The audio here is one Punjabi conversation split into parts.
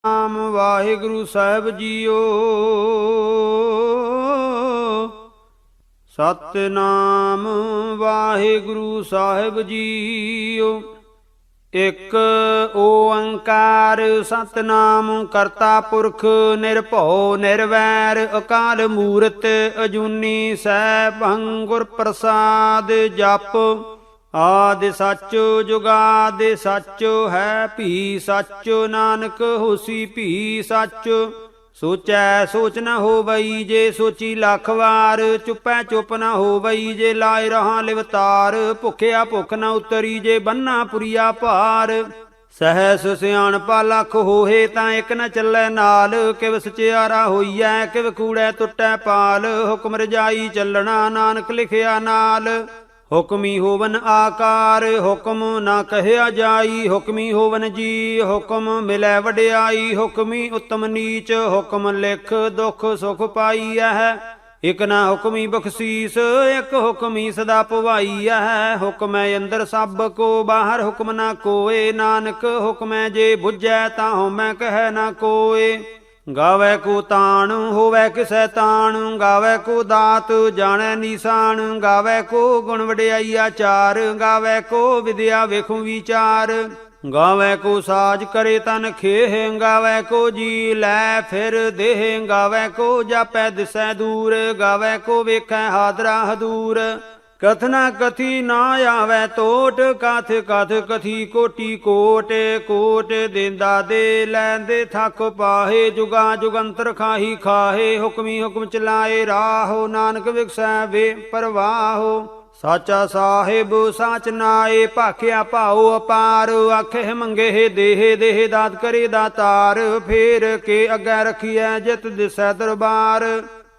ਨਾਮ ਵਾਹਿਗੁਰੂ ਸਾਹਿਬ ਜੀਓ। ਸਤਿਨਾਮ ਵਾਹਿਗੁਰੂ ਸਾਹਿਬ ਜੀਓ। ਇਕ ਓੰਕਾਰ ਸਤਿਨਾਮ ਕਰਤਾ ਪੁਰਖ ਨਿਰਭਉ ਨਿਰਵੈਰ ਅਕਾਲ ਮੂਰਤ ਅਜੂਨੀ ਸੈਭੰ ਗੁਰ ਪ੍ਰਸਾਦ ਜਪ। ਆਦਿ ਸੱਚ ਜੁਗਾਦਿ ਸੱਚ ਹੈ ਭੀ ਸੱਚ ਨਾਨਕ ਹੋਸੀ ਭੀ ਸੱਚ। ਸੋਚੈ ਸੋਚ ਨ ਹੋਵਈ ਜੇ ਸੋਚੀ ਲੱਖ ਵਾਰ। ਚੁੱਪੈ ਚੁੱਪ ਨ ਹੋਵਈ ਜੇ ਲਾਇ ਰਹਾ ਲਿਵਤਾਰ। ਭੁਖਿਆ ਭੁੱਖ ਨ ਉਤਰੀ ਜੇ ਬੰਨਾ ਪੁਰੀਆ ਭਾਰ। ਸਹਿਸ ਸਿਆਣਪਾ ਲੱਖ ਹੋਏ ਤਾਂ ਇੱਕ ਨ ਚੱਲੈ ਨਾਲ। ਕਿਵ ਸਚਿਆਰਾ ਹੋਈਐ ਕਿਵ ਕੂੜੈ ਟੁੱਟੈ ਪਾਲ। ਹੁਕਮ ਰਜਾਈ ਚੱਲਣਾ ਨਾਨਕ ਲਿਖਿਆ ਨਾਲ। ਹੁਕਮੀ ਹੋਵਨ ਆਕਾਰ ਹੁਕਮ ਨਾ ਕਹਿਆ ਜਾਈ। ਹੁਕਮੀ ਹੋਵਨ ਜੀ ਹੁਕਮ ਮਿਲੈ ਵਡਿਆਈ। ਹੁਕਮੀ ਉਤਮ ਨੀਚ ਹੁਕਮ ਲਿਖ ਦੁਖ ਸੁਖ ਪਾਈਐ। ਇਕ ਨਾ ਹੁਕਮੀ ਬਖਸ਼ੀਸ ਇਕ ਹੁਕਮੀ ਸਦਾ ਭਵਾਈਐ। ਹੁਕਮੈ ਅੰਦਰ ਸਭ ਕੋ ਬਾਹਰ ਹੁਕਮ ਨਾ ਕੋਏ। ਨਾਨਕ ਹੁਕਮੈ ਜੇ ਬੁਝੈ ਤਾਂ ਹਉਮੈ ਕਹਿ ਨਾ ਕੋਏ। ਗਾਵੈ ਕੋ ਤਾਣ ਹੋਵੈ ਕਿਸੈ ਤਾਣ। ਗਾਵੈ ਕੋ ਦਾਤ ਜਾਣੈ ਨੀਸਾਨ। ਗਾਵੈ ਕੋ ਗੁਣ ਵਡਿਆਈ ਆਚਾਰ। ਗਾਵੈ ਕੋ ਵਿਦਿਆ ਵੇਖੁ ਵਿਚਾਰ। ਗਾਵੈ ਕੋ ਸਾਜ ਕਰੇ ਤਨ ਖੇਹ। ਗਾਵੈ ਕੋ ਜੀ ਲੈ ਫਿਰ ਦੇਹ। ਗਾਵੈ ਕੋ ਜਾਪੈ ਦਿਸੈ ਦੂਰ। ਗਾਵੈ ਕੋ ਵੇਖੈ ਹਾਦਰਾ ਹਦੂਰ। ਕਥਨਾ ਕਥੀ ਨਾ ਆਵੈ ਟੋਟ। ਕਥ ਕਥ ਕਥੀ ਕੋਟੀ ਕੋਟ। ਕੋਟ ਦੇਂਦਾ ਦੇ ਲੈਂਦੇ ਥੱਕ ਪਾਹੇ। ਜੁਗਾ ਜੁਗੰਤਰ ਖਾਹੀ ਖਾਹੇ। ਹੁਕਮੀ ਹੁਕਮ ਚਲਾਏ ਰਾਹੋ। ਨਾਨਕ ਵਿਖਸੈ ਵੇ ਪਰਵਾਹੋ। ਸਾਚਾ ਸਾਹਿਬ ਸਾਚ ਨਾਏ ਭਾਖਿਆ ਭਾਉ ਅਪਾਰ। ਆਖੇ ਮੰਗੇ ਦੇਹ ਦੇਹ ਦਾਤ ਕਰੇ ਦਾਤਾਰ। ਫੇਰ ਕੇ ਅੱਗੇ ਰਖੀਐ ਜਿਤ ਦਿਸੈ ਦਰਬਾਰ।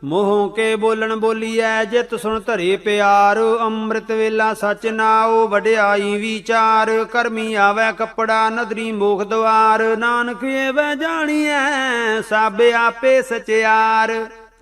ਮੂੰਹ ਕੇ ਬੋਲਣ ਬੋਲੀਐ ਜਿਤ ਸੁਣ ਧਰੇ ਪਿਆਰ। ਅੰਮ੍ਰਿਤ ਵੇਲਾ ਸਚ ਨਾਉ ਵਡਿਆਈ ਵਿਚਾਰ। ਕਰਮੀ ਆਵੈ ਕੱਪੜਾ ਨਦਰੀ ਮੋਖ ਦਵਾਰ। ਨਾਨਕ ਏਵੈ ਜਾਣੀਐ ਸਭ ਆਪੇ ਸਚਿਆਰ।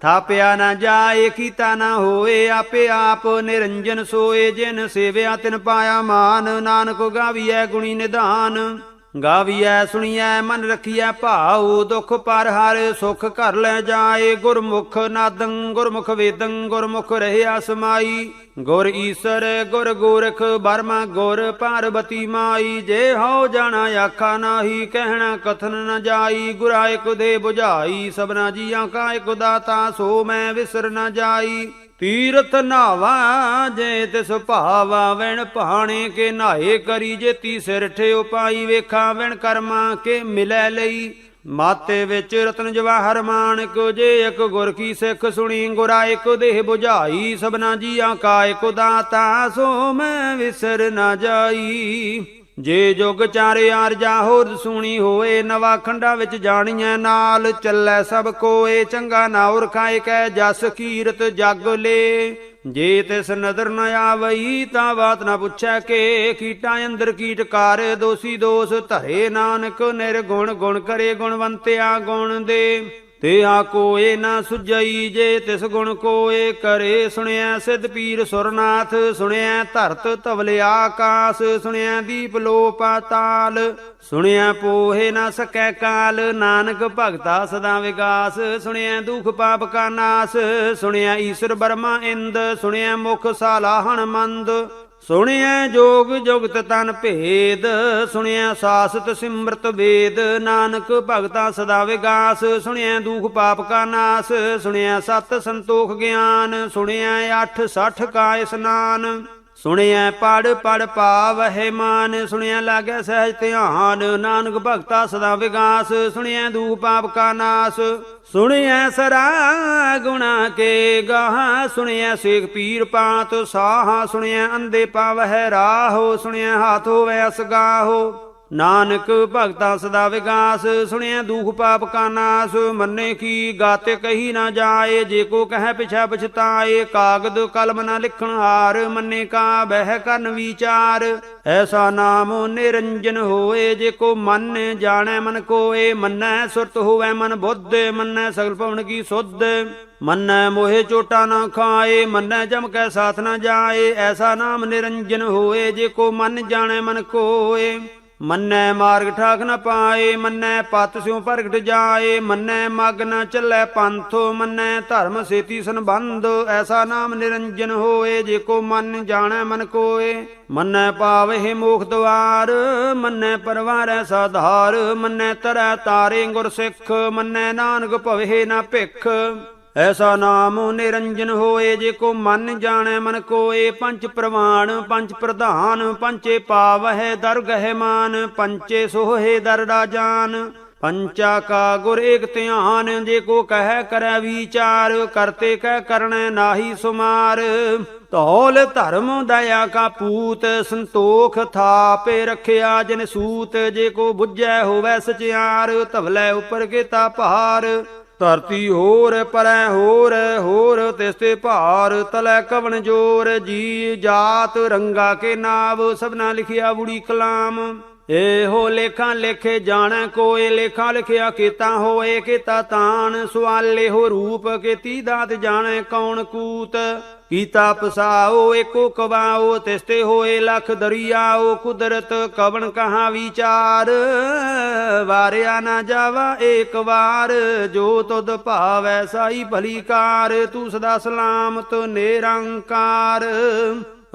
ਥਾਪਿਆ ਨਾ ਜਾਏ ਕੀਤਾ ਨਾ ਹੋਏ ਆਪੇ ਆਪ ਨਿਰੰਜਨ ਸੋਏ। ਜਿਨ ਸੇਵਿਆ ਤਿਨ ਪਾਇਆ ਮਾਨ। ਨਾਨਕ ਗਾਵੀਐ ਗੁਣੀ ਨਿਧਾਨ। ਗਾਵੀਐ ਸੁਣੀਐ ਮਨ ਰਖੀਐ ਭਾਉ। ਦੁਖ ਪਰ ਹਰ ਸੁਖ ਘਰ ਲੈ ਜਾਏ। ਗੁਰਮੁਖ ਨਾਦੰ ਗੁਰਮੁਖ ਵੇਦੰ ਗੁਰਮੁਖ ਰਹਿਆ ਸਮਾਈ। ਗੁਰ ਈਸਰ ਗੁਰ ਗੋਰਖ ਬਰਮਾ ਗੁਰ ਪਾਰਬਤੀ ਮਾਈ। ਜੇ ਹਉ ਜਾਣਾ ਆਖਾ ਨਾਹੀ ਕਹਿਣਾ ਕਥਨ ਨ ਜਾਈ। ਗੁਰਾ ਇਕ ਦੇ 부ਝਾਈ ਸਭਨਾ ਜੀਆਂ ਕਾ ਇਕ ਦਾਤਾ। ਸੋ ਮੈਂ ਵਿਸਰ ਨ ਜਾਈ। ਤੀਰਥ ਨਾਵਾ ਜੇ ਤਿਸ ਭਾਵਾ। ਵਿਣ ਭਾਣੇ ਕੇ ਨਾਏ ਕਰੀ ਜੇ ਤੀ ਸਿਰ ਠਿਓ ਪਾਈ। ਵੇਖਾ ਵਿਣ ਕਰਮਾ ਕੇ ਮਿਲੈ ਲਈ। ਮਾਤੇ ਵਿੱਚ ਰਤਨ ਜਵਾਹਰ ਮਾਣਕ। ਜੇ ਇਕ ਗੁਰ ਕੀ ਸਿੱਖ ਸੁਣੀ। ਗੁਰਾ ਇਕ ਦੇਹ 부ਝਾਈ ਸਭਨਾ ਜੀਆਂ ਕਾ ਇਕ ਦਾਤਾ। ਸੋ ਮੈਂ ਵਿਸਰ ਨਾ ਜਾਈ। ਜੇ ਜੁਗ ਚਾਰੇ ਆਰਜਾ ਹੋਰ ਸੁਣੀ ਹੋਏ। ਨਵਾ ਖੰਡਾ ਵਿੱਚ ਜਾਣੀਐ ਨਾਲ ਚੱਲੈ ਸਭ ਕੋਏ। ਚੰਗਾ ਨਾਉਰ ਖਾਏ ਕੈ ਜਸ ਕੀਰਤ ਜਗ ਲੇ। ਜੇ ਤਿਸ ਨਦਰ ਨ ਆਵਈ ਤਾਂ ਬਾਤ ਨਾ ਪੁੱਛੈ ਕੇ। ਕੀਟਾਂ ਅੰਦਰ ਕੀਟਕਾਰ ਦੋਸੀ ਦੋਸ ਧਰੇ। ਨਾਨਕ ਨਿਰਗੁਣ ਗੁਣ ਕਰੇ ਗੁਣਵੰਤਿਆ ਗੁਣ ਦੇ। ਤੇਹਾ ਕੋਏ ਨਾ ਸੁਝਈ ਜੇ ਤਿਸ ਗੁਣ ਕੋਏ ਕਰੇ। ਸੁਣਿਆ ਸਿੱਧ ਪੀਰ ਸੁਰਨਾਥ। ਸੁਣਿਆ ਧਰਤ ਧਵਲ ਆਕਾਸ। ਸੁਣਿਆ ਦੀਪ ਲੋ ਪਾਤਾਲ। ਸੁਣਿਆ ਪੋਹੇ ਨਾ ਸਕੈ ਕਾਲ। ਨਾਨਕ ਭਗਤਾ ਸਦਾ ਵਿਗਾਸ। ਸੁਣਿਆ ਦੁਖ ਪਾਪ ਕਾ ਨਾਸ। ਸੁਣਿਆ ਈਸ਼ਰ ਬਰਮਾ ਇੰਦ। ਸੁਣਿਆ ਮੁਖ ਸਾਲਾਹਣ ਮੰਦ। ਸੁਣਿਐ ਜੋਗ ਜੁਗਤ ਤਨ ਭੇਦ। ਸੁਣਿਆ ਸਾਸਤ ਸਿਮਰਤ ਵੇਦ। ਨਾਨਕ ਭਗਤਾ ਸਦਾ ਵਿਗਾਸ। ਸੁਣਿਆ ਦੁਖ ਪਾਪ ਕਾ ਨਾਸ। ਸੁਣਿਆ ਸਤ ਸੰਤੋਖ ਗਿਆਨ। ਸੁਣਿਆ 8 ਕਾ ਇਸਨਾਨ। ਸੁਣਿਐ ਪੜ ਪੜ ਪਾਵਹਿ ਮਾਨ। ਸੁਣਿਆ ਲਾਗੈ ਸਹਿਜ ਧਿਆਨ। ਨਾਨਕ ਭਗਤਾ ਸਦਾ ਵਿਗਾਸ। ਸੁਣਿਐ ਦੁਖ ਪਾਪ ਕਾ ਨਾਸ। ਸੁਣਿਐ ਸਰਾ ਗੁਣਾ ਕੇ ਗਾਹ। ਸੁਣਿਐ ਸੇਖ ਪੀਰ ਪਾਤ ਸਾਹ। ਸੁਣਿਐ ਅੰਧੇ ਪਾਵਹਿ ਰਾਹੋ। ਸੁਣਿਐ ਹਾਥ ਹੋਵੈ ਅਸਗਾਹੋ। ਨਾਨਕ ਭਗਤਾ ਸਦਾ ਵਿਗਾਸ। ਸੁਣਿਆ ਦੁਖ ਪਾਪ ਕਾ ਨਾਸ। ਮੰਨੇ ਕੀ ਗਾਤੇ ਕਹੀ ਨਾ ਜਾਏ। ਜੇ ਕੋ ਕਹਿ ਪਿਛੈ ਪਛਤਾਏ। ਕਾਗਦ ਕਲਮ ਨਾ ਲਿਖਣ ਹਾਰ। ਮੰਨੇ ਕਾ ਬਹਿ ਕਰਨ ਵਿਚਾਰ। ਐਸਾ ਨਾਮ ਨਿਰੰਜਨ ਹੋਏ। ਜੇ ਕੋ ਮਨ ਜਾਣੈ ਮਨ ਕੋਏ। ਮੰਨੈ ਸੁਰਤ ਹੋਵੈ ਮਨ ਬੁੱਧ। ਮੰਨੈ ਸਗਲ ਭਵਨ ਕੀ ਸੁਧ। ਮੰਨੈ ਮੋਹਿ ਚੋਟਾ ਨਾ ਖਾਏ। ਮੰਨੈ ਜਮ ਕੈ ਸਾਥ ਨਾ ਜਾਏ। ਐਸਾ ਨਾਮ ਨਿਰੰਜਨ ਹੋਏ। ਜੇ ਕੋ ਮਨ ਜਾਣੈ ਮਨ ਕੋਏ। ਮੰਨੈ ਮਾਰਗ ਠਾਕ ਨ ਪਾਏ, ਮੰਨੈ ਪਤ ਸਿਉ ਪ੍ਰਗਟ ਜਾਏ, ਮੰਨੈ ਮਗ ਨ ਚੱਲੈ ਪੰਥ, ਮੰਨੈ ਧਰਮ ਸੇਤੀ ਸੰਬੰਧ। ਐਸਾ ਨਾਮ ਨਿਰੰਜਨ ਹੋਏ, ਜੇ ਕੋ ਮਨ ਜਾਣੈ ਮਨ ਕੋਏ। ਮੰਨੈ ਪਾਵਹਿ ਮੋਖ ਦੁਆਰ, ਮੰਨੈ ਪਰਵਾਰੈ ਸਾਧਾਰ, ਮੰਨੈ ਤਰੈ ਤਾਰੇ ਗੁਰ ਸਿੱਖ, ਮੰਨੈ ਨਾਨਕ ਭਵਹਿ ਨ ਭਿਖ। ਐਸਾ ਨਾਮ ਨਿਰੰਜਨ ਹੋਏ, ਜੇ ਕੋ ਮਨ ਜਾਣੈ ਮਨ ਕੋਏ। ਪੰਚ ਪ੍ਰਵਾਣ ਪੰਚ ਪ੍ਰਧਾਨ, ਪੰਚੇ ਪਾਵਹਿ ਦਰਗਹਿ ਮਾਨ, ਪੰਚੇ ਸੋਹੇ ਦਰ ਰਾਜਾਨ। ਪੰਚਾ ਕਾ ਗੁਰ ਏਕ ਧਿਆਨ, ਜੇ ਕੋ ਕਹਿ ਕਰੈ ਵਿਚਾਰ, ਕਰਤੇ ਕਹਿ ਕਰਣੈ ਨਾਹੀ ਸੁਮਾਰ। ਧੌਲ ਧਰਮ ਦਇਆ ਕਾ ਪੂਤ, ਸੰਤੋਖ ਥਾਪੇ ਰਖਿਆ ਜਿਨ ਸੂਤ, ਜੇ ਕੋ ਬੁੱਝੈ ਹੋਵੈ ਸਚਿਆਰ, ਧਵਲੇ ਉਪਰ ਕੀਤਾ ਭਾਰ। ਧਰਤੀ ਹੋਰ ਪਰੈ ਹੋਰ, ਹੋਰ ਤਿਸ ਤੇ ਭਾਰ, ਤਲੈ ਕਵਣ ਜੋਰ। ਜੀ ਜਾਤ ਰੰਗਾ ਕੇ ਨਾਵ, ਸਭਨਾ ਲਿਖਿਆ ਬੁੜੀ ਕਲਾਮ। ਇਹੋ ਲੇਖਾ ਲੇਖੇ ਜਾਣੈ ਕੋਏ, ਲੇਖਾ ਲਿਖਿਆ ਕੀਤਾ ਹੋਏ ਕੀਤਾ ਤਾਣ। ਸਵਾਲੇ ਹੋ ਰੂਪ ਕੀਤੀ ਦਾਤ, ਜਾਣੈ ਕੌਣ ਕੂਤ। ਕੀਤਾ ਪਸਾਓ ਏਕੋ ਕਵਾਓ, ਤਿਸ ਤੇ ਹੋਏ ਲਖ ਦਰਿਆਓ। ਕੁਦਰਤ ਕਵਣ ਕਹਾ ਵਿਚਾਰ, ਵਾਰਿਆ ਨਾ ਜਾਵਾ ਏਕ ਵਾਰ। ਜੋ ਤੁਧ ਭਾਵੈ ਸਾਈ ਭਲੀ ਕਾਰ, ਤੂੰ ਸਦਾ ਸਲਾਮਤ ਨਿਰੰਕਾਰ।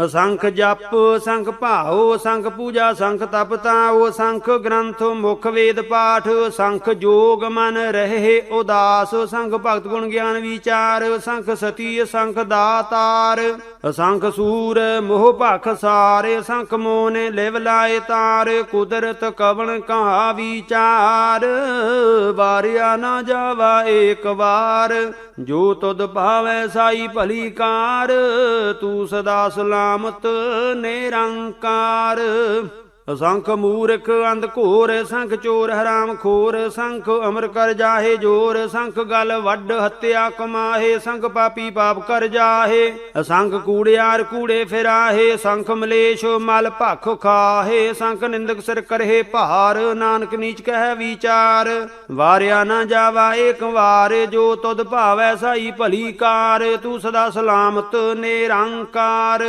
ਅਸੰਖ ਜਪ ਸੰਖ ਭਾਓ, ਸੰਖ ਪੂਜਾ ਸੰਖ ਤਪ ਤਾਓ, ਸੰਖ ਗ੍ਰੰਥ ਮੁਖ ਵੇਦ ਪਾਠ, ਸੰਖ ਜੋਗ ਮਨ ਰਹੇ ਉਦਾਸ। ਸੰਖ ਭਗਤ ਗੁਣ ਗਿਆਨ ਵਿਚਾਰ, ਸੰਖ ਸਤੀ ਸੰਖ ਦਾਤਾਰ। ਅਸੰਖ ਸੂਰ ਮੋਹ ਭਖ ਸਾਰੇ, ਸੰਖ ਮੋਹ ਨੇ ਲਿਵ ਲਾਏ ਤਾਰ। ਕੁਦਰਤ ਕਵਣ ਕਹਾ ਵਿਚਾਰ, ਵਾਰਿਆ ਨਾ ਜਾਵਾ ਏਕ ਵਾਰ। ਜੋ ਤੁਧ ਭਾਵੈ ਸਾਈ ਭਲੀ ਕਾਰ, ਤੂੰ ਸਦਾ ਸਲਾਮਤ ਨਿਰੰਕਾਰ। ਅਸੰਖ ਮੂਰਖ ਅੰਧ ਘੋਰ, ਸੰਖ ਚੋਰ ਹਰਾਮ ਖੋਰ। ਸੰਖ ਅਮਰ ਕਰ ਜਾਹੇ ਜੋਰ, ਸੰਖ ਗਲ ਵੱਡ ਹੱਤਿਆ ਕਮਾਹੇ। ਸੰਖ ਪਾਪੀ ਪਾਪ ਕਰ ਜਾਹੇ, ਅਸੰਖ ਕੂੜਿਆਰ ਕੂੜੇ ਫਿਰਾਹੇ। ਸੰਖ ਮਲੇਸ਼ ਮਲ ਭਖ ਖਾਹੇ, ਸੰਖ ਨਿੰਦਕ ਸਿਰ ਕਰਹਿ ਭਾਰ। ਨਾਨਕ ਨੀਚ ਕਹਿ ਵਿਚਾਰ, ਵਾਰਿਆ ਨਾ ਜਾਵਾ ਏਕ ਵਾਰ। ਜੋ ਤੁਧ ਭਾਵੈ ਸਾਈ ਭਲੀ ਕਾਰ, ਤੂੰ ਸਦਾ ਸਲਾਮਤ ਨਿਰੰਕਾਰ।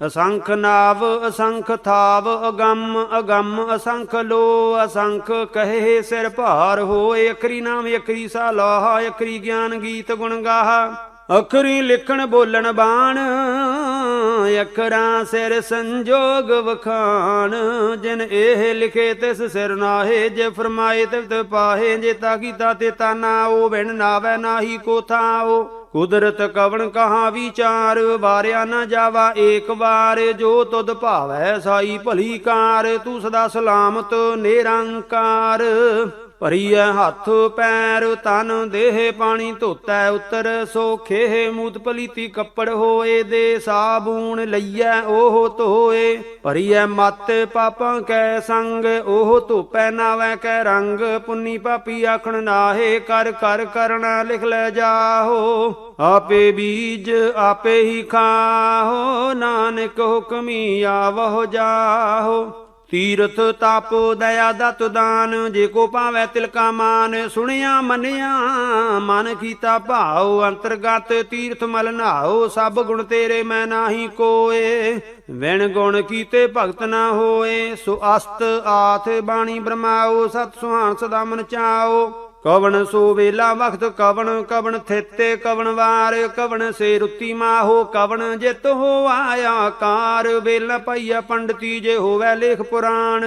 ਅਸੰਖ ਨਾਵ ਅਸੰਖ ਥਾਵ, ਅਗੰਮ ਅਗੰਮ ਅਸੰਖ ਲੋ। ਅਸੰਖ ਕਹੇ ਸਿਰ ਭਾਰ ਹੋਏ, ਅਖਰੀ ਨਾਮ ਅਖਰੀ ਸਾਲਾਹ। ਅਖਰੀ ਗਿਆਨ ਗੀਤ ਗੁਣ ਗਾਹਾ, ਅਖਰੀ ਲਿਖਣ ਬੋਲਣ ਬਾਣ। ਅਖਰਾਂ ਸਿਰ ਸੰਜੋਗ ਵਖਾਣ, ਜਿਨ ਇਹ ਲਿਖੇ ਤਿਸ ਸਿਰ ਨਾਹੇ। ਜੇ ਫਰਮਾਏ ਤਿਵ ਪਾਹੇ, ਜੇ ਤਾ ਕੀਤਾ ਤੇ ਤਾ ਨਾਓ। ਬਿਨ ਨਾਵੈ ਨਾਹੀ ਕੋ ਥਾਓ, ਕੁਦਰਤ ਕਵਣ ਕਹਾ ਵਿਚਾਰ। ਵਾਰਿਆ ਨਾ ਜਾਵਾ ਏਕ ਵਾਰ, ਜੋ ਤੁਧ ਭਾਵੈ ਸਾਈ ਭਲੀ ਕਾਰ। ਤੂੰ ਸਦਾ ਸਲਾਮਤ ਨਿਰੰਕਾਰ। ਭਰੀਐ ਹੱਥ ਪੈਰ ਤਨ ਦੇਹ, ਪਾਣੀ ਧੋਤੈ ਉਤਰ ਸੋਖੇ। ਮੂਤ ਪਲੀਤੀ ਕੱਪੜ ਹੋਏ, ਦੇ ਸਾਬੂਣ ਲਈਐ ਉਹ ਧੋਏ। ਭਰੀਐ ਮਤ ਪਾਪਾਂ ਕੈ ਸੰਗ, ਉਹ ਧੋਪੈ ਨਾਵੈ ਕੈ ਰੰਗ। ਪੁੰਨੀ ਪਾਪੀ ਆਖਣ ਨਾਹੇ, ਕਰ ਕਰ ਕਰਣਾ ਲਿਖ ਲੈ ਜਾਹੋ। ਆਪੇ ਬੀਜ ਆਪੇ ਹੀ ਖਾਹੋ, ਨਾਨਕ ਹੁਕਮੀ ਆਵਹੁ ਜਾਹੋ। ਤੀਰਥ ਤਪ ਦਇਆ ਦਤ ਦਾਨ, ਜੇ ਕੋ ਭਾਵੈ ਤਿਲਕਾ ਮਾਨ। ਸੁਣਿਆ ਮੰਨਿਆ ਮਨ ਕੀਤਾ ਭਾਉ, ਅੰਤਰਗਤ ਤੀਰਥ ਮਲ ਨਹਾਓ। ਸਭ ਗੁਣ ਤੇਰੇ ਮੈਂ ਨਾਹੀ ਕੋਏ, ਵਿਣ ਗੁਣ ਕੀਤੇ ਭਗਤ ਨਾ ਹੋਏ। ਸੋ ਅਸਤ ਆਥ ਬਾਣੀ ਬ੍ਰਹਮਾਓ, ਸਤ ਸੁਹਾਣ ਸਦਾ ਮਨ ਚਾਓ। ਕਵਣ ਸੋ ਵੇਲਾ ਵਖਤ ਕਵਣ, ਕਵਣ ਥਿਤੇ ਕਵਣ ਵਾਰ। ਕਵਣ ਸੇ ਰੁੱਤੀ ਮਾਹੋ, ਕਵਣ ਜਿਤ ਹੋ ਆਇਆ ਕਾਰ। ਵੇਲਾ ਪਾਈਆ ਪੰਡਤੀ, ਜੇ ਹੋਵੈ ਲੇਖ ਪੁਰਾਣ।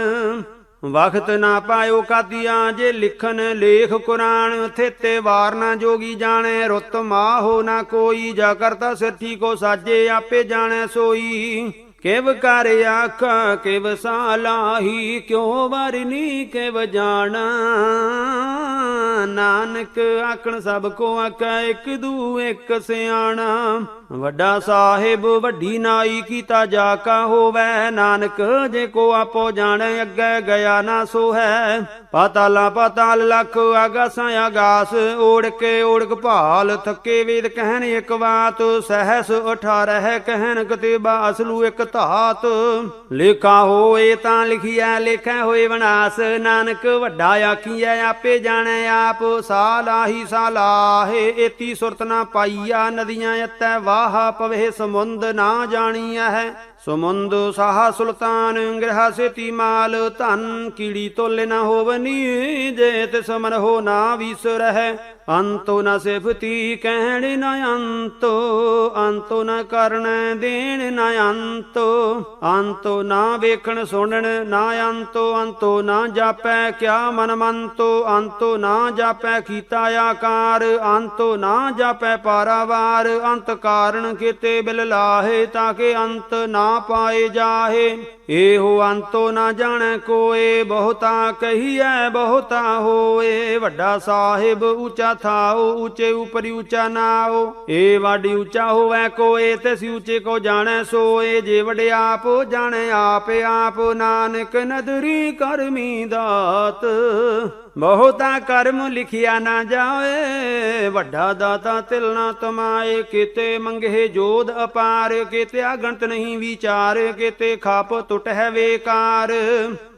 ਵਖਤ ਨਾ ਪਾਇਓ ਕਾਦੀਆਂ, ਜੇ ਲਿਖਨ ਲੇਖ ਕੁਰਾਨ। ਥਿਤੇ ਵਾਰ ਨਾ ਜੋਗੀ ਜਾਣੈ, ਰੁੱਤ ਮਾਹੋ ਨਾ ਕੋਈ। ਜਾ ਕਰਤਾ ਸਿਰਠੀ ਕੋ ਸਾਜੇ, ਆਪੇ ਜਾਣੈ ਸੋਈ। ਕਿਵ ਕਰ ਆਖਾਂ ਕਿਵ ਸਾਲਾਹੀ, ਕਿਉ ਵਰਨੀ ਕਿਵ ਜਾਣਾ। ਨਾਨਕ ਆਖਣ ਸਭ ਕੋ ਆਖੈ, ਇਕ ਦੂ ਇਕ ਸਿਆਣਾ। ਵੱਡਾ ਸਾਹਿਬ ਵੱਡੀ ਨਾਈ, ਕੀਤਾ ਜਾ ਕਾ ਹੋਵੈ। ਨਾਨਕ ਜੇ ਕੋ ਆਪੋ ਜਾਣੈ, ਅੱਗੇ ਗਿਆ ਨਾ ਸੋ ਹੈ। ਪਾਤਾਲਾ ਪਾਤਾਲ ਲਖ, ਆਗਾਸਾਂ ਆਗਾਸ। ਓੜਕ ਓੜਕ ਭਾਲ, ਥੱਕੇ ਵੇਦ ਕਹਿਣ ਇਕ ਬਾਤ। ਸਹਿਸ 18 ਕਹਿਣ ਕਤੇਬਾ, ਅਸਲੂ ਇਕ ਧਾਤ। ਲੇਖਾ ਹੋਏ ਤਾਂ ਲਿਖੀਐ, ਲੇਖੈ ਹੋਏ ਵਿਨਾਸ਼। ਨਾਨਕ ਵੱਡਾ ਆਖੀਐ, ਆਪੇ ਜਾਣੈ ਆਪ। ਸਾਲਾਹੀ ਸਾਲਾਹੇ, ਏਤੀ ਸੁਰਤ ਨਾ ਪਾਈਆ। ਨਦੀਆਂ ਅਤੈ ਵਾਹਾ ਪਵੇ ਸਮੁੰਦ, ਨਾ ਜਾਣੀਐ ਹੈ। ਸੁਮੁੰਦ ਸਾਹਾ ਸੁਲਤਾਨ ਗ੍ਰਹਾ ਸੇਤੀ ਮਾਲ ਧਨ ਕੀੜੀ ਤੋਲੇ ਨਾ ਹੋਵਨੀ ਜੇ ਤਿਸ ਮਨ ਹੋ ਨਾ ਵੀਸਰਹਿ ਅੰਤੋ ਨ ਸਿਫਤੀ ਕਹਿਣ ਨ ਅੰਤੋ ਅੰਤੋ ਨ ਕਰਨ ਦੇਣ ਨ ਅੰਤੋ ਅੰਤੋ ਨਾ ਵੇਖਣ ਸੁਣਨ ਨਾ ਅੰਤੋ ਅੰਤੋ ਨਾ ਜਾਪੈ ਕਿਆ ਮਨ ਮੰਤੋ ਅੰਤੋ ਨਾ ਜਾਪੈ ਕੀਤਾ ਆਕਾਰ ਅੰਤੋ ਨਾ ਜਾਪੈ ਪਾਰਾਵਾਰ ਅੰਤ ਕਾਰਨ ਕੀਤੇ ਬਿਲ ਲਾਹੇ ਤਾਂ ਕਿ ਅੰਤ ਨਾ ਪਾਏ ਜਾਹੇ ਇਹੋ ਅੰਤੋ ਨਾ ਜਾਣੈ ਕੋਏ ਬਹੁਤਾ ਕਹੀਐ ਬਹੁਤਾ ਹੋਏ ਵੱਡਾ ਸਾਹਿਬ ਉੱਚਾ ਥਾਓ ਉੱਚੇ ਉਪਰਿ ਉੱਚਾ ਨਾਓ ਏ ਵਾਡੀ ਉੱਚਾ ਹੋਵੈ ਕੋਏ ਤਿਸ ਉੱਚੇ ਕੋ ਜਾਣੈ ਸੋਏ ਜੇ ਵਡਿਆਪ ਜਾਣੈ ਆਪ ਆਪ ਨਾਨਕ ਨਦਰੀ ਕਰਮੀ ਦਾਤ ਬਹੁਤਾ ਕਰਮ ਲਿਖਿਆ ਨਾ ਜਾਏ ਵੱਡਾ ਦਾਤਾ ਤਿਲ ਨਾ ਤਮਾਏ ਕਿਤੇ ਮੰਗੇ ਜੋਧ ਅਪਾਰ ਕਿਤੇ ਆਗੰਤ ਨਹੀਂ ਵਿਚਾਰ ਕਿਤੇ ਖਾਪ ਟੁੱਟ ਹੈ ਵੇਕਾਰ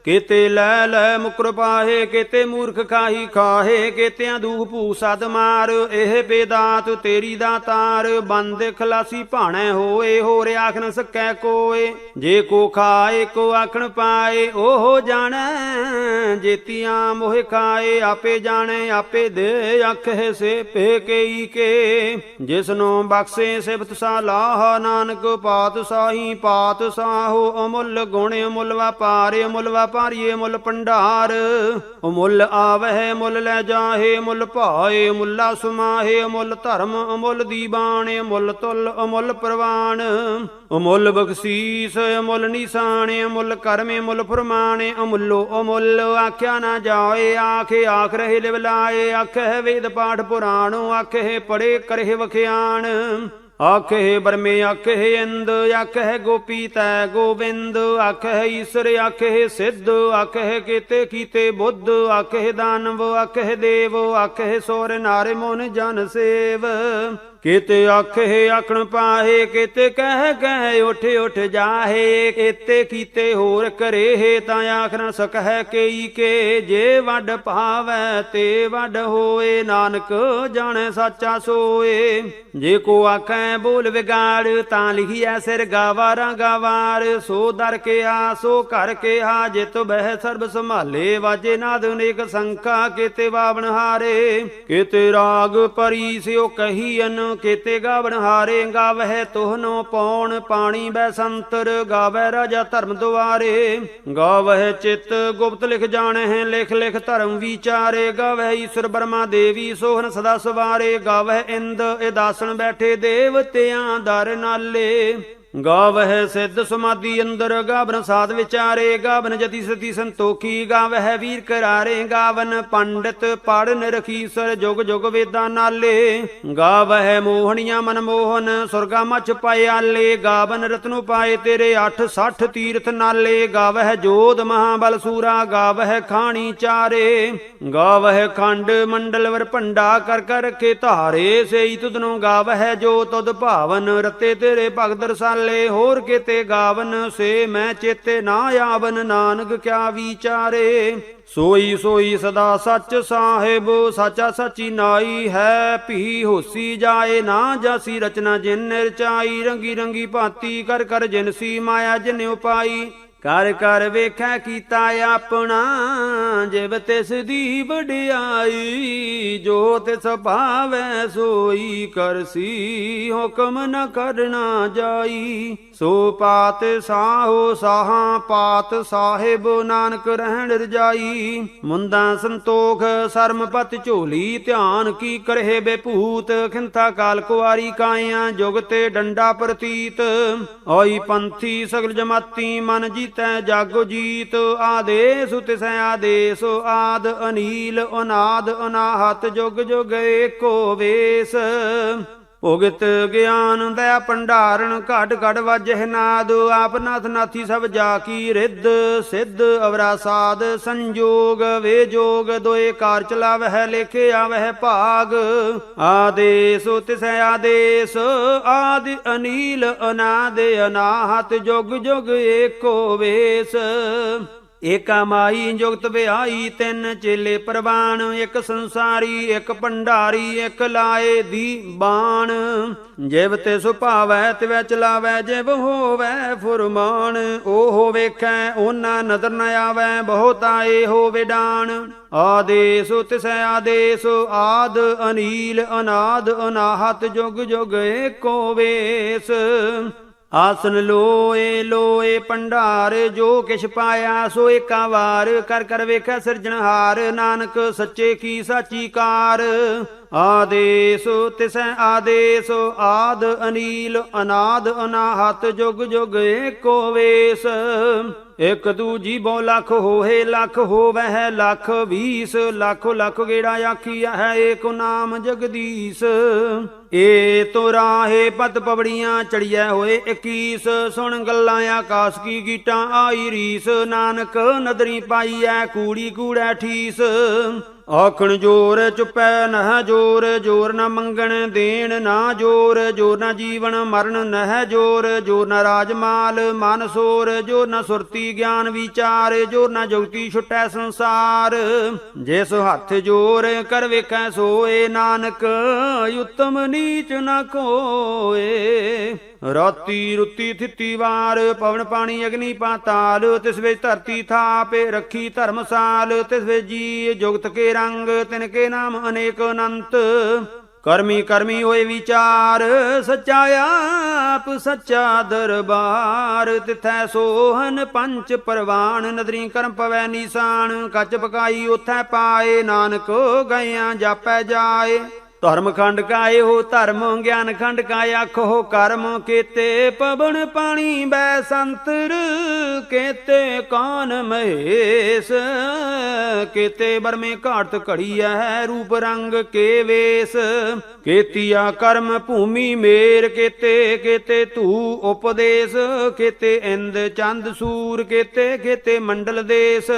ਕਿਤੇ ਲੈ ਲੈ ਮੁਕਰ ਪਾਹੇ ਕਿਤੇ ਮੂਰਖ ਖਾਹੀ ਖਾਹੇ ਕਿਤਿਆਂ ਦੂਖ ਭੂ ਸਦ ਮਾਰ ਇਹ ਬੇਦਾਤ ਤੇਰੀ ਦਾਤਾਰ ਬੰਦ ਖਲਾਸੀ ਭਾਣੈ ਹੋਏ ਹੋਰ ਆਖ ਨ ਸਕੈ ਕੋਏ ਜੇ ਕੋ ਖਾਏ ਕੋ ਆਖਣ ਪਾਏ ਉਹ ਜਾਣੈ ਜੇਤੀਆਂ ਮੋਹ ਖਾਏ ਆਪੇ ਜਾਣੈ ਆਪੇ ਦੇ ਆਖੇ ਸੇ ਪੇ ਕਈ ਕੇ ਜਿਸਨੂੰ ਬਖਸ਼ੇ ਸਿਫਤ ਸਲਾਹ ਨਾਨਕ ਪਾਤਸ਼ਾਹੀ ਪਾਤਸ਼ਾਹੋ ਅਮੁੱਲ ਗੁਣ ਅਮੁੱਲ ਵਪਾਰ ਅਮੁੱਲ ਭਾਰੀਏ ਮੁੱਲ ਭੰਡਾਰ ਮੁੱਲ ਆਵਹਿ ਮੁੱਲ ਲੈ ਜਾਹੇ ਮੁੱਲ ਭਾਏ ਮੁੱਲਾ ਸੁਮਾਹੇ ਅਮੁੱਲ ਧਰਮ ਅਮੁੱਲ ਦੀਵਾਨ ਅਮੁੱਲ ਤੁਲ ਅਮੁੱਲ ਪ੍ਰਵਾਨ ਅਮੁੱਲ ਬਖਸ਼ੀਸ ਅਮੁੱਲ ਨਿਸ਼ਾਨ ਅਮੁੱਲ ਕਰਮ ਅਮੁੱਲ ਫਰਮਾਨ ਅਮੁੱਲੋ ਅਮੁੱਲ ਆਖਿਆ ਨਾ ਜਾਏ ਆਖੇ ਆਖ ਰਹੇ ਲਿਵ ਲਾਏ ਆਖੇ ਵੇਦ ਪਾਠ ਪੁਰਾਣੋ ਆਖੇ ਪੜੇ ਕਰੇ ਵਖਿਆਣ ਆਖੇ ਬਰਮੇ ਆਖੇ ਇੰਦ ਆਖੇ ਗੋਪੀ ਤੈ ਗੋਬਿੰਦ ਆਖੇ ਈਸ਼ਰ ਆਖੇ ਸਿੱਧ ਆਖੇ ਕੀਤੇ ਕੀਤੇ ਬੁੱਧ ਆਖੇ ਦਾਨਵ ਆਖੇ ਦੇਵ ਆਖੇ ਸੋਰ ਨਾਰੇ ਮੋਨ ਜਨ ਸੇਵ ਕਿਤੇ ਆਖੇ ਆਖਣ ਪਾਹੇ ਕਿਤੇ ਕਹਿ ਕਹਿ ਉੱਠ ਉੱਠ ਜਾਹੇ ਕਿਤੇ ਕੀਤੇ ਹੋਰ ਕਰੇ ਤਾਂ ਆਖ ਨ ਸਕਹਿ ਕਈ ਕੇ ਜੇ ਵੱਡ ਭਾਵੈ ਤੇ ਵੱਡ ਹੋਏ ਨਾਨਕ ਜਾਣੈ ਸਾਚਾ ਸੋਏ ਜੇ ਕੋ ਆਖੈ ਬੋਲ ਵਿਗਾੜ ਤਾਂ ਲਿਖੀਐ ਸਿਰ ਗਾਵਾਰਾਂ ਗਾਵਾਰ ਸੋ ਦਰ ਕਿਆ ਸੋ ਘਰ ਕਿਆ ਜਿਤ ਬਹਿ ਸਰਬ ਸੰਭਾਲੇ ਵਾਜੇ ਨਾਦ ਅਨੇਕ ਸੰਖਾ ਕਿਤੇ ਬਾਵਨ ਹਾਰੇ ਕਿਤੇ ਰਾਗ ਪਰੀ ਸਿਓ ਕਹੀਨ ਕਿਤੇ ਗਾਵਣ ਹਾਰੇ ਗਾਵਹਿ ਤੋਹਨੋ ਪੌਣ ਪਾਣੀ ਬੈ ਸੰਤਰ ਗਾਵੈ ਰਾਜਾ ਧਰਮ ਦੁਆਰੇ ਗਾਵਹਿ ਚਿਤ ਗੁਪਤ ਲਿਖ ਜਾਣਹਿ ਲਿਖ ਲਿਖ ਧਰਮ ਵਿਚਾਰੇ ਗਾਵਹਿ ਈਸ਼ਰ ਬਰਮਾ ਦੇਵੀ ਸੋਹਨ ਸਦਾ ਸਵਾਰੇ ਗਾਵਹਿ ਇੰਦ ਇਦਾਸਣ ਬੈਠੇ ਦੇਵਤਿਆਂ ਦਰ ਨਾਲੇ ਗਾਵਹਿ ਸਿੱਧ ਸਮਾਧੀ ਅੰਦਰ ਗਾਵਨ ਸਾਧ ਵਿਚਾਰੇ ਗਾਵਨ ਜਤੀ ਸਤੀ ਸੰਤੋਖੀ ਗਾਵਹਿ ਵੀਰ ਕਰਾਰੇ ਗਾਵਨ ਪੰਡਿਤ ਪੜਨ ਰਖੀਸਰ ਜੁਗ ਜੁਗ ਵੇਦਾਂ ਨਾਲੇ ਗਾਵਹਿ ਮੋਹਣੀਆਂ ਮਨ ਮੋਹਨ ਸੁਰਗਾ ਮਛ ਪਾਏ ਆਲੇ ਗਾਵਨ ਰਤਨੁ ਪਾਏ ਤੇਰੇ 860 ਤੀਰਥ ਨਾਲੇ ਗਾਵਹਿ ਜੋਧ ਮਹਾਬਲ ਸੂਰਾ ਗਾਵਹਿ ਖਾਣੀ ਚਾਰੇ ਗਾਵਹਿ ਖੰਡ ਮੰਡਲ ਵਰ ਭੰਡਾ ਕਰ ਕਰ ਰਖੇ ਧਾਰੇ ਸੇਈ ਤੁਧਨੋਂ ਗਾਵਹਿ ਜੋ ਤੁਧ ਭਾਵਨ ਰਤੇ ਤੇਰੇ ਭਗਤ ਰਸਾਲੇ ਹੋਰ ਕਿਤੇ ਗਾਵਨ ਸੇ ਮੈਂ ਚੇਤੇ ਨਾ ਆਵਨ ਨਾਨਕ ਕਿਆ ਵਿਚਾਰੇ ਸੋਈ ਸੋਈ ਸਦਾ ਸੱਚ ਸਾਹਿਬ ਸਾਚਾ ਸਾਚੀ ਨਾਈ ਹੈ ਭੀ ਹੋਸੀ ਜਾਏ ਨਾ ਜਾਸੀ ਰਚਨਾ ਜਿਨ ਰਚਾਈ ਰੰਗੀ ਰੰਗੀ ਭਾਂਤੀ ਕਰ ਕਰ ਜਿਨਸੀ ਮਾਇਆ ਜਿਨ ਉਪਾਈ ਕਰ ਕਰ ਵੇਖੈ ਕੀਤਾ ਆਪਣਾ ਜਿਵ ਤਿਸ ਦੀ ਵਡਿਆਈ ਜੋ ਤਿਸ ਭਾਵੈ ਸੋਈ ਕਰਸੀ ਹੁਕਮ ਨ ਕਰਨਾ ਜਾਈ ਸੋ ਪਾਤ ਸਾਹੋ ਸਾਹਾਂ ਪਾਤ ਸਾਹਿਬ ਨਾਨਕ ਰਹਿਣ ਰਜਾਈ ਮੁੰਦਾ ਸੰਤੋਖ ਸਰਮ ਪਤ ਝੋਲੀ ਧਿਆਨ ਕੀ ਕਰਹਿ ਬੇਭੂਤ ਖਿੰਥਾ ਕਾਲ ਕੁਆਰੀ ਕਾਇਆ ਜੁਗ ਤੇ ਡੰਡਾ ਪ੍ਰਤੀਤ ਆਈ ਪੰਥੀ ਸਗਲ ਜਮਾਤੀ ਮਨ ਜੀਤੈ ਜਾਗੋ ਜੀਤ ਆਦੇਸ ਤਿਸੈ ਆਦੇਸ ਆਦ ਅਨੀਲ ਅਨਾਦ ਅਨਾਹਤ ਜੁਗ ਜੁਗ ਏਕੋ ਵੇਸ ਭੁਗਤ ਗਿਆਨ ਦਇਆ ਭੰਡਾਰਨ ਘਟ ਘਟ ਵਾਜਹਿ ਨਾਦ ਆਪ ਨਾਥ ਨਾਥੀ ਸਭ ਜਾ ਕੀ ਰਿੱਧ ਸਿੱਧ ਅਵਰਾ ਸਾਧ ਸੰਜੋਗ ਵੇ ਜੋਗ ਦੋਏ ਕਾਰ ਚਲਾਵਹਿ ਲੇਖੇ ਆਵਹਿ ਭਾਗ ਆਦੇਸ ਤਿਸੈ ਆਦੇਸ ਆਦਿ ਅਨੀਲ ਅਨਾਦ ਅਨਾਹਤ ਜੁਗ ਜੁਗ ਏਕੋ ਵੇਸ ਏਕਾ ਮਾਈ ਜੁਗਤ ਵਿਆਈ, ਤਿੰਨ ਚੇਲੇ ਪ੍ਰਵਾਨ, ਇੱਕ ਸੰਸਾਰੀ ਇੱਕ ਭੰਡਾਰੀ, ਇੱਕ ਲਾਏ ਦੀ ਬਾਣ। ਜਿਵ ਤੇ ਸੁਭਾਵੈ ਤਿਵੈ ਚਲਾਵੈ, ਜਿਵ ਹੋਵੈ ਫੁਰਮਾਨ। ਉਹ ਵੇਖੈ ਉਹਨਾਂ ਨਦਰ ਨ ਆਵੈ, ਬਹੁਤ ਆਏ ਹੋਵੇ ਡਾਣ। ਆਦੇਸ ਤਿਸੈ ਆਦੇਸ, ਆਦ ਅਨੀਲ ਅਨਾਦ ਅਨਾਹਤ, ਜੁਗ ਜੁਗ ਏਕੋ ਵੇਸ। ਆਸਨ ਲੋਏ ਲੋਏ ਭੰਡਾਰ, ਜੋ ਕਿਛ ਪਾਇਆ ਸੋ ਏਕਾ ਵਾਰ। ਕਰ ਕਰ ਵੇਖੈ ਸਿਰਜਣਹਾਰ, ਨਾਨਕ ਸੱਚੇ ਕੀ ਸਾਚੀ ਕਾਰ। ਆਦੇਸ ਤਿਸੈ ਆਦੇਸ, ਆਦ ਅਨੀਲ ਅਨਾਦ ਅਨਾਹਤ, ਜੁਗ ਜੁਗ ਏਕੋ ਵੇਸ। ਇਕ ਦੂਜੀ ਬੋ ਲੱਖ ਹੋਏ, ਲੱਖ ਹੋਵੈ ਲੱਖ ਵੀਸ, ਲੱਖੋ ਲੱਖ ਗੇੜਾ ਆਖੀਆ ਹੈ, ਏਕ ਨਾਮ ਜਗਦੀਸ਼। ਏ ਤੋ ਰਾਹੇ ਪਤ ਪਵੜੀਆਂ, ਚੜੀਐ ਹੋਏ 21। ਸੁਣ ਗੱਲਾਂ ਆਕਾਸ ਕੀ ਗੀਟਾਂ, ਆਈ ਰੀਸ। ਨਾਨਕ ਨਦਰੀ ਪਾਈਐ, ਕੂੜੀ ਕੂੜੈ ਠੀਸ। ਆਖਣ ਜੋਰ ਚੁੱਪੈ ਨਹਿ ਜੋਰ, ਜੋਰ ਨ ਮੰਗਣ ਦੇਣ ਨਾ ਜੋਰ। ਜੋਰ ਨ ਜੀਵਨ ਮਰਨ ਨਹਿ ਜੋਰ, ਜੋਰ ਨ ਰਾਜਮਾਲ ਮਨ ਸੋਰ। ਜੋਰ ਨ ਸੁਰਤੀ ਗਿਆਨ ਵਿਚਾਰ, ਜੋਰ ਨ ਜੁਗਤੀ ਛੁਟੈ ਸੰਸਾਰ। ਜਿਸ ਹੱਥ ਜੋਰ ਕਰ ਵੇਖੈ ਸੋਏ, ਨਾਨਕ ਉਤਮ ਨੀਚ ਨ ਕੋਏ। ਰਾਤੀ ਰੁੱਤੀ ਥਿੱਤੀ ਵਾਰ, ਪਵਨ ਪਾਣੀ ਅਗਨੀ ਪਾਤਾਲ। ਤਿਸ ਵਿੱਚ ਧਰਤੀ ਥਾਪੇ ਰੱਖੀ ਧਰਮਸਾਲ। ਤਿਸ ਵਿੱਚ ਜੀ ਜੁਗਤ ਕੇ ਰੰਗ, ਤਿਨ ਕੇ ਨਾਮ ਅਨੇਕ ਅਨੰਤ। ਕਰਮੀ ਕਰਮੀ ਹੋਏ ਵਿਚਾਰ, ਸੱਚਾ ਆਪ ਸੱਚਾ ਦਰਬਾਰ। ਤਿਥੈ ਸੋਹਨ ਪੰਚ ਪਰਵਾਨ, ਨਦਰੀ ਕਰਮ ਪਵੈ ਨੀਸਾਨ। ਕੱਚ ਪਕਾਈ ਉਥੈ ਪਾਏ, ਨਾਨਕ ਗਇਆਂ ਜਾਪੈ ਜਾਏ। ਧਰਮ ਖੰਡ ਕਾ ਇਹੋ ਧਰਮ, ਗਿਆਨ ਖੰਡ ਕਾ ਆਖੋ ਕਰਮ। ਕੇਤੇ ਪਵਨ ਪਾਣੀ ਬੈ ਸੰਤਰ, ਕੇਤੇ ਕਾਨ ਮਹੇਸ਼। ਕੇਤੇ ਬਰਮੇ ਘਾਟ ਘੜੀਐ, ਰੂਪ ਰੰਗ ਕੇ ਵੇਸ। ਕੇਤੀਆ ਕਰਮ ਭੂਮੀ ਮੇਰ, ਕੇਤੇ ਕੇਤੇ ਧੂ ਉਪਦੇਸ਼। ਕੇਤੇ ਇੰਦ ਚੰਦ ਸੂਰ, ਕੇਤੇ ਕੇਤੇ ਮੰਡਲ ਦੇਸ।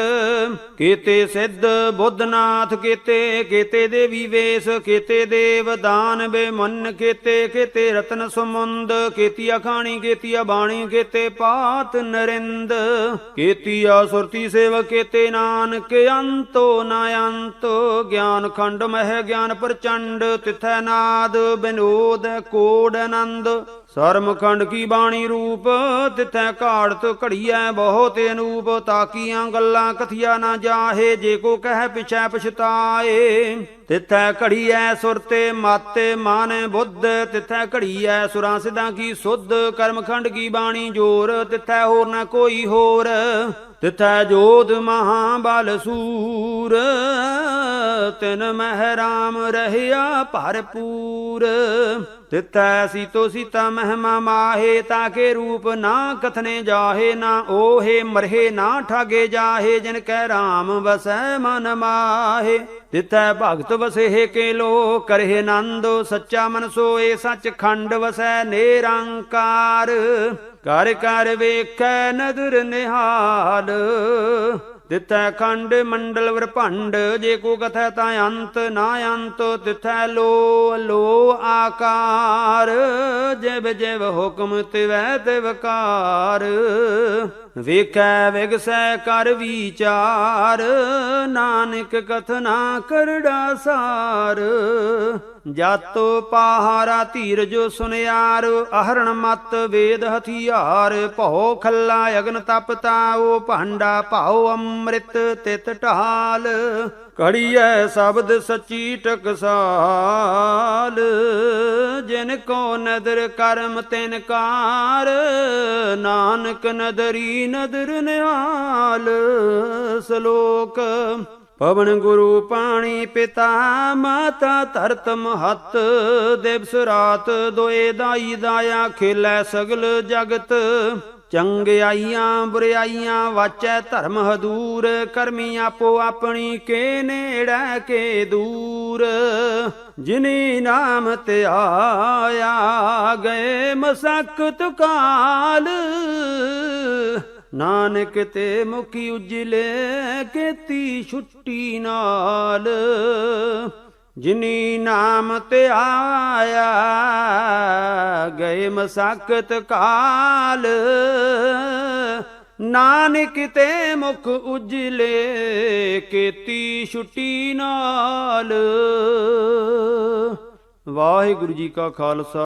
ਕੇਤੇ ਸਿੱਧ ਬੁੱਧਨਾਥ, ਕੇਤੇ ਕੇਤੇ ਦੇਵੀ ਵੇਸ। ਕੇਤੇ ਦੇਵ ਦਾਨਵੇ ਮਨ, ਕੇਤੇ ਕੇਤੇ ਰਤਨ ਸਮੁੰਦ। ਕੇਤੀਆ ਖਾਣੀ ਕੇਤੀਆ ਬਾਣੀ, ਕੇਤੇ ਪਾਤ ਨਰਿੰਦ। ਕੇਤੀਆ ਸੁਰਤੀ ਸੇਵਕ, ਕੇਤੇ ਨਾਨਕ ਅੰਤੋ ਨ ਅੰਤ। ਗਿਆਨ ਖੰਡ ਮਹਿ ਗਿਆਨ ਪ੍ਰਚੰਡ, ਤਿਥੈ ਨਾਦ ਬਿਨੋਦ ਕੋਡ ਆਨੰਦ। ਸਰਮ ਖੰਡ ਕੀ ਬਾਣੀ ਰੂਪ, ਤਿਥੈ ਘਾੜਤ ਘੜੀਐ ਬਹੁਤ ਅਨੂਪ। ਤਾਕੀਆਂ ਗੱਲਾਂ ਕਥੀਆ ਨਾ ਜਾਹੇ, ਜੇ ਕੋ ਕਹਿ ਪਿਛੈ ਪਛਤਾਏ। ਤਿਥੈ ਘੜੀਐ ਸੁਰਤੇ ਮਾਤੇ ਮਨ ਬੁੱਧ, ਤਿਥੈ ਘੜੀਐ ਸੁਰਾਂ ਸਿਧਾਂ ਕੀ ਸੁਧ। ਕਰਮ ਖੰਡ ਕੀ ਬਾਣੀ ਜੋਰ, ਤਿਥੈ ਹੋਰ ਨ ਕੋਈ ਹੋਰ। ਤਿਥੈ ਜੋਧ ਮਹਾਬਲ ਸੂਰ, ਤਿਨ ਮਹਿ ਰਾਮ ਰਹਿਆ ਭਰਪੂਰ। ਤਿਥੈ ਸੀਤੋ ਸੀਤਾ ਮਹਿਮਾ ਮਾਹੇ, ਤਾਕੇ ਰੂਪ ਨਾ ਕਥਨੇ ਜਾਹੇ। ਨਾ ਓਹੇ ਮਰਹੇ ਨਾ ਠਾਗੇ ਜਾਹੇ, ਜਿਨ ਕੈ ਰਾਮ ਵਸੈ ਮਨ ਮਾਹੇ। ਤਿਥੈ ਭਗਤ ਵਸੇ ਕੇ ਲੋ ਕਰਹਿ ਆਨੰਦ, ਸੱਚਾ ਮਨ ਸੋਏ ਸੱਚ ਖੰਡ ਵਸੈ ਨਿਰੰਕਾਰ। ਕਰ ਕਰ ਵੇਖੈ ਨਦਰ ਨਿਹਾਲ, ਤਿਥੈ ਖੰਡ ਮੰਡਲ ਵਰਭੰਡ। ਜੇ ਕੋ ਕਥੈ ਤਾਂ ਅੰਤ ਨਾ ਅੰਤ, ਤਿਥੈ ਲੋ ਲੋ ਆਕਾਰ। ਜਿਵ ਜਿਵ ਹੁਕਮ ਤਿਵੈ ਤਿਵਕਾਰ। ਵੇਖੈ ਵਿਗਸੈ ਕਰ ਵਿਚਾਰ, ਨਾਨਕ ਕਥਨਾ ਕਰੜਾ ਸਾਰ। ਜਾਤੋ ਪਾਹਾਰਾ ਧੀਰਜ ਸੁਨਿਆਰ, ਅਹਰਣ ਮਤ ਵੇਦ ਹਥਿਆਰ। ਭਉ ਖੱਲਾ ਅਗਨ ਤਪ ਤਾਉ, ਭਾਂਡਾ ਭਾਉ ਅੰਮ੍ਰਿਤ ਤਿਤ ਢਾਲ। ਘੜੀਐ ਸ਼ਬਦ ਸੱਚੀ ਟਕਸਾਲ, ਜਿਨ ਕੋ ਨਦਰ ਕਰਮ ਤਿਨ ਕਾਰ। ਨਾਨਕ ਨਦਰੀ ਨਦਰ ਨਿਹਾਲ। ਸ਼ਲੋਕ। ਪਵਨ ਗੁਰੂ ਪਾਣੀ ਪਿਤਾ, ਮਾਤਾ ਧਰਤ ਮਹਤ। ਦਿਵਸ ਰਾਤ ਦੋਏ ਦਾਈ ਦਾਇਆ, ਖੇਲੈ ਸਗਲ ਜਗਤ। ਚੰਗਿਆਈਆਂ ਬੁਰਿਆਈਆਂ ਵਾਚੈ ਧਰਮ ਹਦੂਰ। ਕਰਮੀ ਆਪੋ ਆਪਣੀ ਕੇ ਨੇੜੈ ਕੇ ਦੂਰ। ਜਿਨੀ ਨਾਮ ਧਿਆਇਆ ਗਏ ਮਸਕਤ ਕਾਲ। ਨਾਨਕ ਤੇ ਮੁਖੀ ਉਜਲੇ ਕੀਤੀ ਛੁੱਟੀ ਨਾਲ। ਜਿਨੀ ਨਾਮ ਧਿਆਇਆ ਗਏ ਮਸਕਤ ਕਾਲ। ਨਾਨਕ ਤੇ ਮੁਖ ਉਜਲੇ ਕੀਤੀ ਛੁੱਟੀ ਨਾਲ। ਵਾਹਿਗੁਰੂ ਜੀ ਕਾ ਖਾਲਸਾ